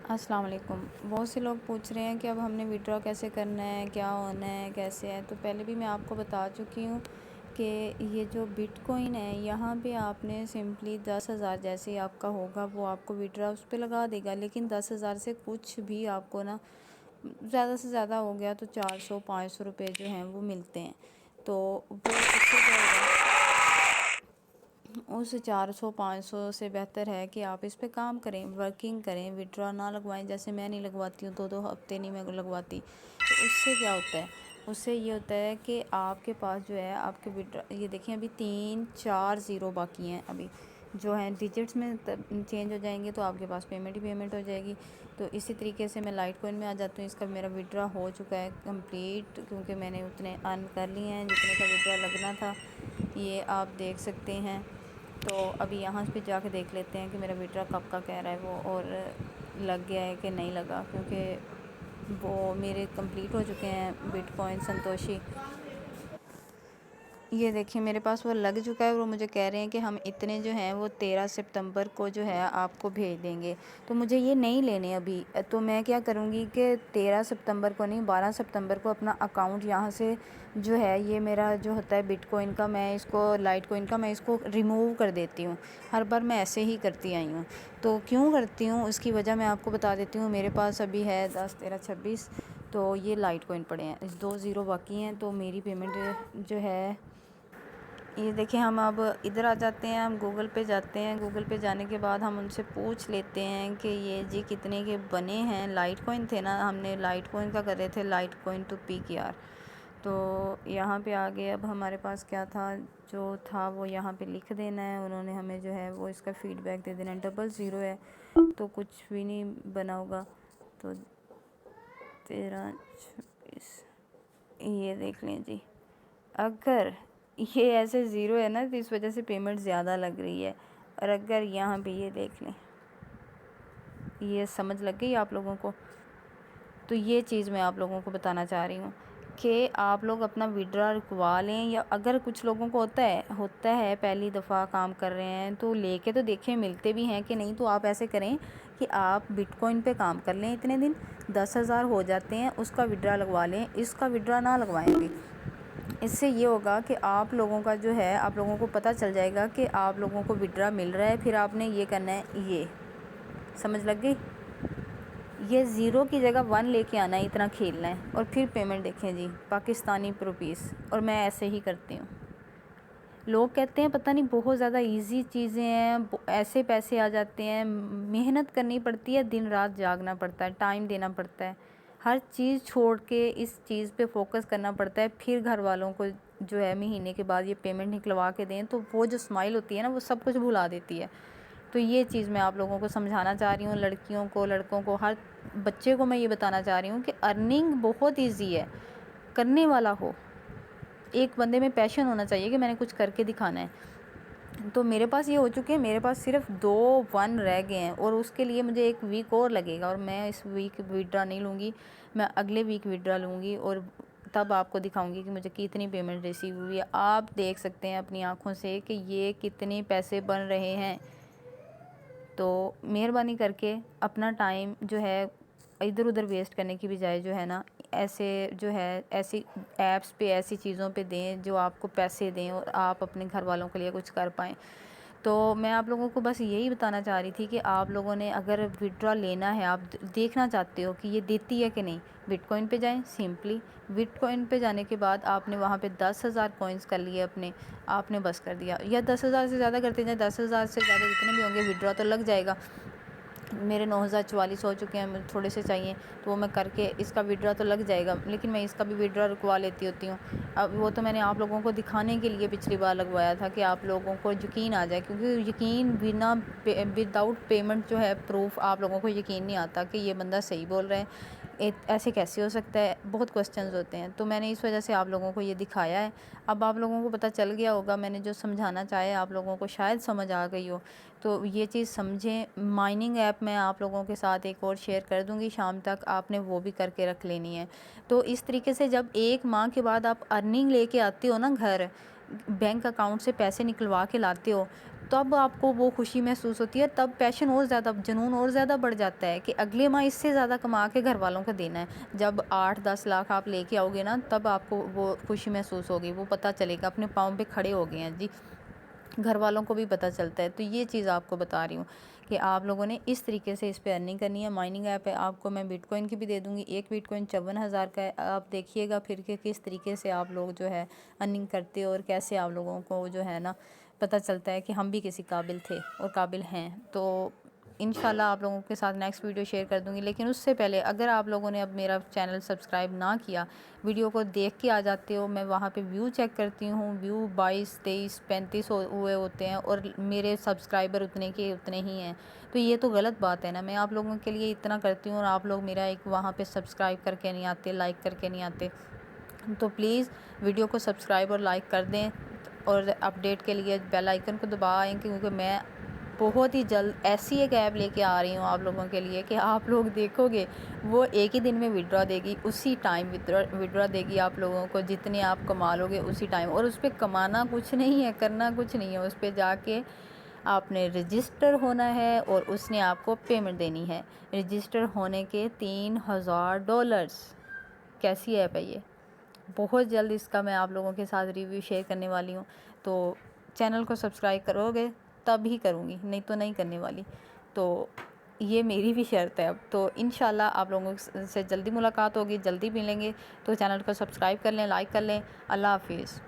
السلام علیکم۔ بہت سے لوگ پوچھ رہے ہیں کہ اب ہم نے وڈرا کیسے کرنا ہے، کیا ہونا ہے، کیسے ہے۔ تو پہلے بھی میں آپ کو بتا چکی ہوں کہ یہ جو بٹ کوئن ہے، یہاں پہ آپ نے سمپلی 10,000 جیسے ہی آپ کا ہوگا وہ آپ کو وڈرا اس پہ لگا دے گا، لیکن 10,000 سے کچھ بھی آپ کو نا زیادہ سے زیادہ ہو گیا تو 400-500 روپے جو ہیں وہ ملتے ہیں۔ تو وہ اس سے کیا ہوگا، اس 400-500 سے بہتر ہے کہ آپ اس پہ کام کریں، ورکنگ کریں، وڈرا نہ لگوائیں۔ جیسے میں نہیں لگواتی ہوں، 2 ہفتے نہیں میں لگواتی۔ تو اس سے کیا ہوتا ہے، اس سے یہ ہوتا ہے کہ آپ کے پاس جو ہے آپ کے وڈرا، یہ دیکھیں ابھی 3-4 زیرو باقی ہیں، ابھی جو ہیں ڈیجٹس میں چینج ہو جائیں گے تو آپ کے پاس پیمنٹ ہی پیمنٹ ہو جائے گی۔ تو اسی طریقے سے میں لائٹ کوئن میں آ جاتی ہوں۔ اس کا میرا وڈرا ہو چکا ہے کمپلیٹ، کیونکہ میں نے اتنے ارن کر لیے ہیں جتنے کا وڈرا لگنا تھا، یہ آپ دیکھ سکتے ہیں۔ تو ابھی یہاں پہ جا کے دیکھ لیتے ہیں کہ میرا وڈرا کب کا کہہ رہا ہے وہ، اور لگ گیا ہے کہ نہیں لگا، کیونکہ وہ میرے کمپلیٹ ہو چکے ہیں بٹ کوائن سنتوشی۔ یہ دیکھیں میرے پاس وہ لگ چکا ہے، اور وہ مجھے کہہ رہے ہیں کہ ہم اتنے جو ہیں وہ 13 سپتمبر کو جو ہے آپ کو بھیج دیں گے۔ تو مجھے یہ نہیں لینے ابھی، تو میں کیا کروں گی کہ 13 سپتمبر کو نہیں، 12 سپتمبر کو اپنا اکاؤنٹ یہاں سے جو ہے، یہ میرا جو ہوتا ہے بٹ کوئن کا، میں اس کو لائٹ کوئن کا میں اس کو ریموو کر دیتی ہوں۔ ہر بار میں ایسے ہی کرتی آئی ہوں۔ تو کیوں کرتی ہوں اس کی وجہ میں آپ کو بتا دیتی ہوں۔ میرے پاس ابھی ہے 10 13 26، تو یہ لائٹ کوئن پڑے ہیں، 2 زیرو باقی ہیں، تو میری پیمنٹ جو ہے، یہ دیکھیں ہم اب ادھر آ جاتے ہیں، ہم گوگل پہ جاتے ہیں۔ گوگل پہ جانے کے بعد ہم ان سے پوچھ لیتے ہیں کہ یہ جی کتنے کے بنے ہیں۔ لائٹ کوئن تھے نا، ہم نے لائٹ کوئن کا کر رہے تھے، لائٹ کوئن ٹو پی کی آر۔ تو یہاں پہ آگے اب ہمارے پاس کیا تھا، جو تھا وہ یہاں پہ لکھ دینا ہے۔ انہوں نے ہمیں جو ہے وہ اس کا فیڈ بیک دے دینا ہے۔ 00 ہے تو کچھ بھی نہیں بنا ہوگا، تو 13 26 یہ دیکھ لیں جی۔ اگر یہ ایسے زیرو ہے نا تو اس وجہ سے پیمنٹ زیادہ لگ رہی ہے، اور اگر یہاں پہ یہ دیکھ لیں، یہ سمجھ لگ گئی آپ لوگوں کو۔ تو یہ چیز میں آپ لوگوں کو بتانا چاہ رہی ہوں کہ آپ لوگ اپنا وڈرا رکوا لیں، یا اگر کچھ لوگوں کو ہوتا ہے پہلی دفعہ کام کر رہے ہیں تو لے کے تو دیکھیں ملتے بھی ہیں کہ نہیں۔ تو آپ ایسے کریں کہ آپ بٹ کوئن پہ کام کر لیں، اتنے دن 10,000 ہو جاتے ہیں، اس کا وڈرا لگوا لیں، اس کا وڈرا نہ لگوائیں گے۔ اس سے یہ ہوگا کہ آپ لوگوں کا جو ہے، آپ لوگوں کو پتہ چل جائے گا کہ آپ لوگوں کو وڈرا مل رہا ہے۔ پھر آپ نے یہ کرنا ہے، یہ سمجھ لگ گئی، یہ 0 کی جگہ 1 لے کے آنا ہے، اتنا کھیلنا ہے، اور پھر پیمنٹ دیکھیں جی پاکستانی روپیز۔ اور میں ایسے ہی کرتی ہوں۔ لوگ کہتے ہیں پتہ نہیں بہت زیادہ ایزی چیزیں ہیں، ایسے پیسے آ جاتے ہیں۔ محنت کرنی پڑتی ہے، دن رات جاگنا پڑتا ہے، ٹائم دینا پڑتا ہے، ہر چیز چھوڑ کے اس چیز پہ فوکس کرنا پڑتا ہے۔ پھر گھر والوں کو جو ہے مہینے کے بعد یہ پیمنٹ نکلوا کے دیں تو وہ جو اسمائل ہوتی ہے نا، وہ سب کچھ بھلا دیتی ہے۔ تو یہ چیز میں آپ لوگوں کو سمجھانا چاہ رہی ہوں، لڑکیوں کو، لڑکوں کو، ہر بچے کو میں یہ بتانا چاہ رہی ہوں کہ ارننگ بہت ایزی ہے، کرنے والا ہو۔ ایک بندے میں پیشن ہونا چاہیے کہ میں نے کچھ کر کے دکھانا ہے۔ تو میرے پاس یہ ہو چکے ہیں، میرے پاس صرف 2-1 رہ گئے ہیں، اور اس کے لیے مجھے 1 ویک اور لگے گا، اور میں اس ویک وڈرا نہیں لوں گی، میں اگلے ویک وڈرا لوں گی، اور تب آپ کو دکھاؤں گی کہ مجھے کتنی پیمنٹ ریسیو ہوئی ہے۔ آپ دیکھ سکتے ہیں اپنی آنکھوں سے کہ یہ کتنے پیسے بن رہے ہیں۔ تو مہربانی کر کے اپنا ٹائم جو ہے ادھر ادھر ویسٹ کرنے کی بجائے جو ہے نا، ایسے جو ہے ایسی ایپس پہ، ایسی چیزوں پہ دیں جو آپ کو پیسے دیں، اور آپ اپنے گھر والوں کے لیے کچھ کر پائیں۔ تو میں آپ لوگوں کو بس یہی بتانا چاہ رہی تھی کہ آپ لوگوں نے اگر وڈرا لینا ہے، آپ دیکھنا چاہتے ہو کہ یہ دیتی ہے کہ نہیں، بٹ کوئن پہ جائیں۔ سمپلی بٹ کوئن پہ جانے کے بعد آپ نے وہاں پہ 10,000 کوئنس کر لیے اپنے، آپ نے بس کر دیا، یا 10,000 سے زیادہ کرتے جائیں، 10,000 سے زیادہ جتنے بھی ہوں گے وڈرا تو لگ جائے گا۔ میرے 9,044 ہو چکے ہیں، تھوڑے سے چاہیے تو وہ میں کر کے اس کا وڈرا تو لگ جائے گا، لیکن میں اس کا بھی وڈرا رکوا لیتی ہوتی ہوں۔ اب وہ تو میں نے آپ لوگوں کو دکھانے کے لیے پچھلی بار لگوایا تھا کہ آپ لوگوں کو یقین آ جائے، کیونکہ یقین بنا وداؤٹ پیمنٹ جو ہے پروف، آپ لوگوں کو یقین نہیں آتا کہ یہ بندہ صحیح بول رہا ہے، ایسے کیسے ہو سکتا ہے، بہت کوسچنز ہوتے ہیں۔ تو میں نے اس وجہ سے آپ لوگوں کو یہ دکھایا ہے۔ اب آپ لوگوں کو پتہ چل گیا ہوگا، میں نے جو سمجھانا چاہے آپ لوگوں کو شاید سمجھ آ گئی ہو، تو یہ چیز سمجھیں۔ مائننگ ایپ میں آپ لوگوں کے ساتھ ایک اور شیئر کر دوں گی شام تک، آپ نے وہ بھی کر کے رکھ لینی ہے۔ تو اس طریقے سے جب 1 ماہ کے بعد آپ ارننگ لے کے آتے ہو نا گھر، بینک اکاؤنٹ سے پیسے نکلوا کے لاتے ہو، تب آپ کو وہ خوشی محسوس ہوتی ہے، تب پیشن اور زیادہ، جنون اور زیادہ بڑھ جاتا ہے کہ اگلے ماہ اس سے زیادہ کما کے گھر والوں کو دینا ہے۔ جب 8-10 لاکھ آپ لے کے آؤ گے نا، تب آپ کو وہ خوشی محسوس ہوگی، وہ پتہ چلے گا اپنے پاؤں پہ کھڑے ہو گئے ہیں جی، گھر والوں کو بھی پتہ چلتا ہے۔ تو یہ چیز آپ کو بتا رہی ہوں کہ آپ لوگوں نے اس طریقے سے اس پہ ارننگ کرنی ہے۔ مائننگ ایپ ہے، آپ کو میں بٹ کوائن کی بھی دے دوں گی، ایک بٹ کوائن 54,000 کا ہے۔ آپ دیکھیے گا پھر کہ کس طریقے سے آپ لوگ جو ہے ارننگ کرتے ہو، اور کیسے آپ لوگوں کو جو ہے نا پتہ چلتا ہے کہ ہم بھی کسی قابل تھے اور قابل ہیں۔ تو انشاءاللہ آپ لوگوں کے ساتھ نیکسٹ ویڈیو شیئر کر دوں گی، لیکن اس سے پہلے اگر آپ لوگوں نے اب میرا چینل سبسکرائب نہ کیا، ویڈیو کو دیکھ کے آ جاتے ہو، میں وہاں پہ ویو چیک کرتی ہوں، ویو 22 23 35 ہوئے ہوتے ہیں، اور میرے سبسکرائبر اتنے کے اتنے ہی ہیں، تو یہ تو غلط بات ہے نا۔ میں آپ لوگوں کے لیے اتنا کرتی ہوں اور آپ لوگ میرا ایک وہاں پہ سبسکرائب کر کے نہیں آتے، لائک کر کے نہیں آتے، تو پلیز ویڈیو کو سبسکرائب اور لائک کر دیں، اور اپڈیٹ کے لیے بیل آئیکن کو دبائیں، کیونکہ میں بہت ہی جلد ایسی ایک ایپ لے کے آ رہی ہوں آپ لوگوں کے لیے کہ آپ لوگ دیکھو گے وہ ایک ہی دن میں وڈرا دے گی، اسی ٹائم وڈرا دے گی آپ لوگوں کو، جتنے آپ کما لو گے اسی ٹائم۔ اور اس پہ کمانا کچھ نہیں ہے، کرنا کچھ نہیں ہے، اس پہ جا کے آپ نے رجسٹر ہونا ہے اور اس نے آپ کو پیمنٹ دینی ہے۔ رجسٹر ہونے کے $3000۔ کیسی ایپ ہے یہ؟ بہت جلد اس کا میں آپ لوگوں کے ساتھ ریویو شیئر کرنے والی ہوں، تو چینل کو سبسکرائب کرو گے تب ہی کروں گی، نہیں تو نہیں کرنے والی۔ تو یہ میری بھی شرط ہے اب تو۔ انشاءاللہ آپ لوگوں سے جلدی ملاقات ہوگی، جلدی ملیں گے، تو چینل کو سبسکرائب کر لیں، لائک کر لیں۔ اللہ حافظ۔